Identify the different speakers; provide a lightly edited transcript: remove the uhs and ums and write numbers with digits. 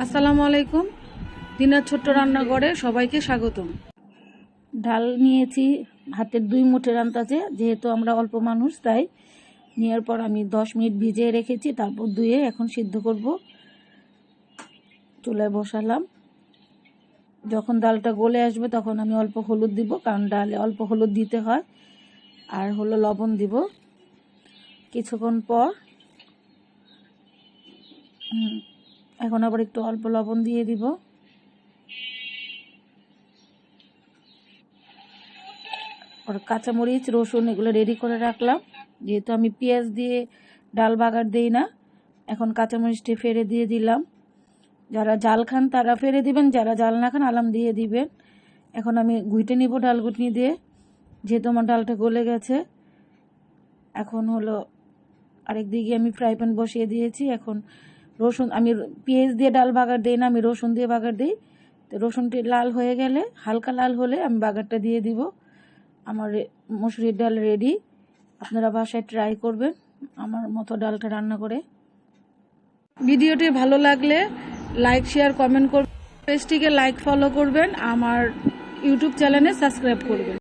Speaker 1: আসসালামু আলাইকুম। দিনার ছোট্ট রান্নাঘরে সবাইকে স্বাগতম।
Speaker 2: ডাল নিয়েছি হাতের 2 মুঠের আন্দাজে, যেহেতু আমরা অল্প মানুষ তাই। নেওয়ার পর আমি 10 মিনিট ভিজিয়ে রেখেছি, তারপর ধুয়ে এখন সিদ্ধ করব। চুলায় বসালাম। যখন ডালটা গলে আসবে তখন আমি অল্প হলুদ দিব, কারণ ডালে অল্প হলুদ দিতে হয়, আর হলো লবণ দিব। কিছুক্ষণ পর এখন আবার একটু অল্প লবণ দিয়ে দিব। আর কাঁচামরিচ, রসুন এগুলো রেডি করে রাখলাম। যেহেতু আমি পেঁয়াজ দিয়ে ডাল বাগার দিই না, এখন কাঁচামরিচটি ফেলে দিয়ে দিলাম। যারা জাল খান তারা ফেলে দিবেন, যারা জাল না খান আলাম দিয়ে দিবেন। এখন আমি ঘুইটে নিব ডাল ঘুটনি দিয়ে, যেহেতু আমার ডালটা গলে গেছে। এখন হলো আরেক দিকে আমি ফ্রাই প্যান বসিয়ে দিয়েছি। এখন রসুন, আমি পেঁয়াজ দিয়ে ডাল বাগার দিই না, আমি রসুন দিয়ে বাগার দিই। তো রসুনটি লাল হয়ে গেলে, হালকা লাল হলে আমি বাগারটা দিয়ে দিব। আমার মসুরির ডাল রেডি। আপনারা বাসায় ট্রাই করবেন আমার মতো ডালটা রান্না করে।
Speaker 1: ভিডিওটি ভালো লাগলে লাইক, শেয়ার, কমেন্ট করবেন। পেজটিকে লাইক, ফলো করবেন। আমার ইউটিউব চ্যানেলে সাবস্ক্রাইব করবেন।